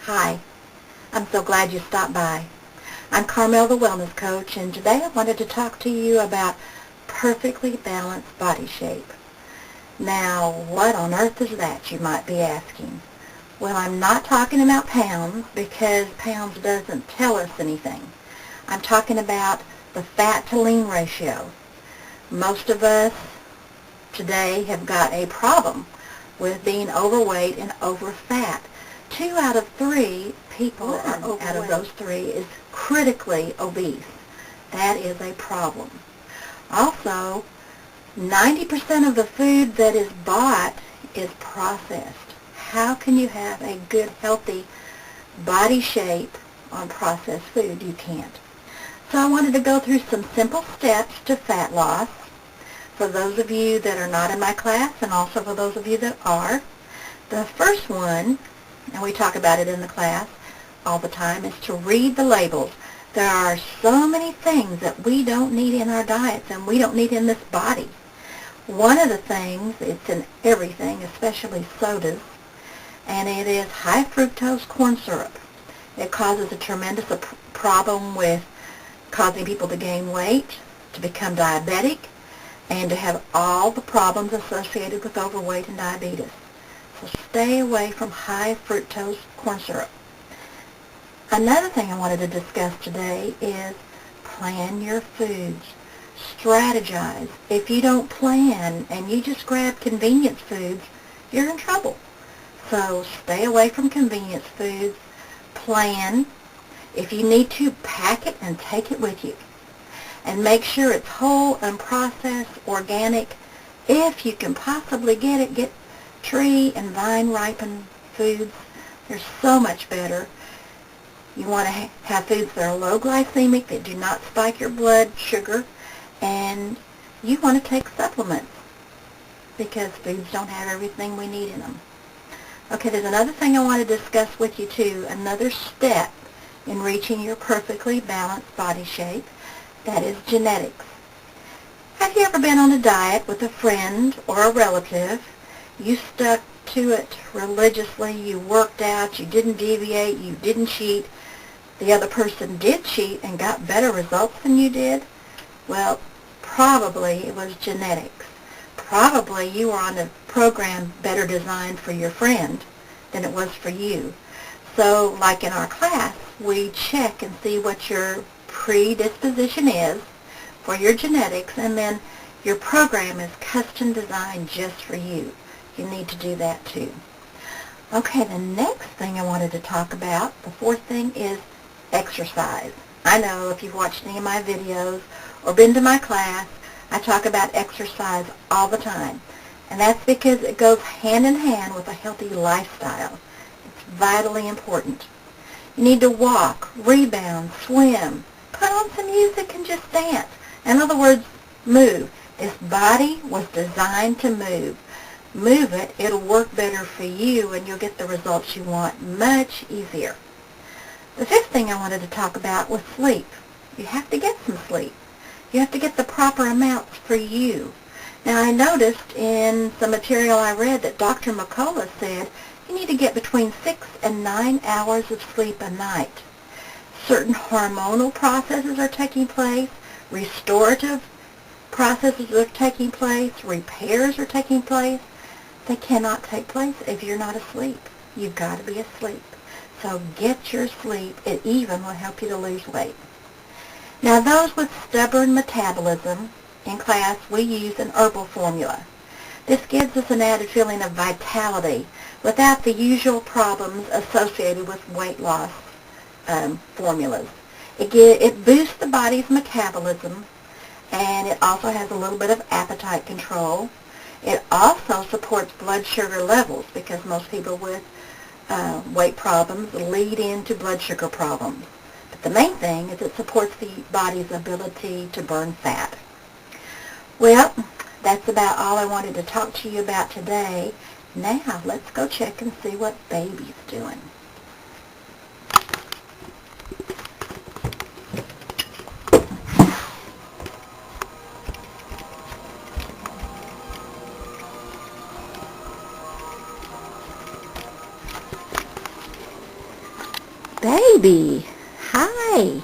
Hi, I'm so glad you stopped by. I'm Carmel, the wellness coach, and today I wanted to talk to you about perfectly balanced body shape. Now, what on earth is that, you might be asking? Well, I'm not talking about pounds because pounds doesn't tell us anything. I'm talking about the fat to lean ratio. Most of us today have got a problem with being overweight and over fat. 2 out of 3 people out of those 3 is critically obese. That is a problem. Also, 90% of the food that is bought is processed. How can you have a good, healthy body shape on processed food? You can't. So I wanted to go through some simple steps to fat loss for those of you that are not in my class and also for those of you that are. The first one, and we talk about it in the class all the time, is to read the labels. There are so many things that we don't need in our diets and we don't need in this body. One of the things, it's in everything, especially sodas, and it is high fructose corn syrup. It causes a tremendous problem with causing people to gain weight, to become diabetic, and to have all the problems associated with overweight and diabetes. So stay away from high fructose corn syrup. Another thing I wanted to discuss today is plan your foods. Strategize. If you don't plan and you just grab convenience foods, you're in trouble. So stay away from convenience foods. Plan. If you need to, pack it and take it with you. And make sure it's whole, unprocessed, organic. If you can possibly get it, get tree and vine ripened foods. They're so much better. You want to have foods that are low glycemic, that do not spike your blood sugar, and you want to take supplements because foods don't have everything we need in them. Okay, there's another thing I want to discuss with you too, another step in reaching your perfectly balanced body shape. That is genetics. Have you ever been on a diet with a friend or a relative? You stuck to it religiously, you worked out, you didn't deviate, you didn't cheat. The other person did cheat and got better results than you did? Well, probably it was genetics. Probably you were on a program better designed for your friend than it was for you. So, like in our class, we check and see what your predisposition is for your genetics, and then your program is custom designed just for you. You need to do that too. Okay, the next thing I wanted to talk about, the fourth thing, is exercise. I know if you've watched any of my videos or been to my class, I talk about exercise all the time. And that's because it goes hand in hand with a healthy lifestyle. It's vitally important. You need to walk, rebound, swim, put on some music and just dance. In other words, move. This body was designed to move. Move it, it'll work better for you and you'll get the results you want much easier. The fifth thing I wanted to talk about was sleep. You have to get some sleep. You have to get the proper amounts for you. Now, I noticed in some material I read that Dr. McCullough said you need to get between 6 and 9 hours of sleep a night. Certain hormonal processes are taking place, restorative processes are taking place, repairs are taking place. They cannot take place if you're not asleep. You've got to be asleep. So get your sleep. It even will help you to lose weight. Now, those with stubborn metabolism, in class we use an herbal formula. This gives us an added feeling of vitality without the usual problems associated with weight loss formulas. It boosts the body's metabolism, and it also has a little bit of appetite control. It also supports blood sugar levels because most people with weight problems lead into blood sugar problems. But the main thing is it supports the body's ability to burn fat. Well, that's about all I wanted to talk to you about today. Now, let's go check and see what baby's doing. baby. Hi.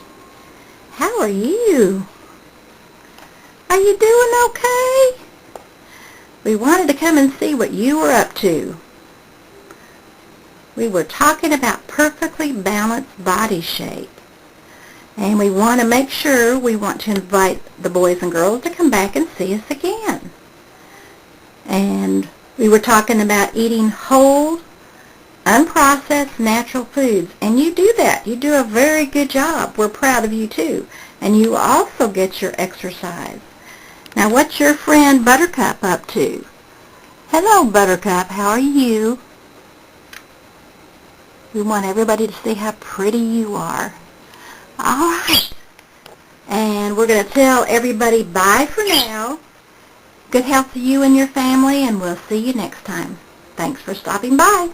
How are you? Are you doing okay? We wanted to come and see what you were up to. We were talking about perfectly balanced body shape. And we want to make sure we want to invite the boys and girls to come back and see us again. And we were talking about eating whole, unprocessed natural foods. And you do that. You do a very good job. We're proud of you too. And you also get your exercise. Now what's your friend Buttercup up to? Hello Buttercup, how are you? We want everybody to see how pretty you are. Alright. And we're going to tell everybody bye for now. Good health to you and your family, and we'll see you next time. Thanks for stopping by.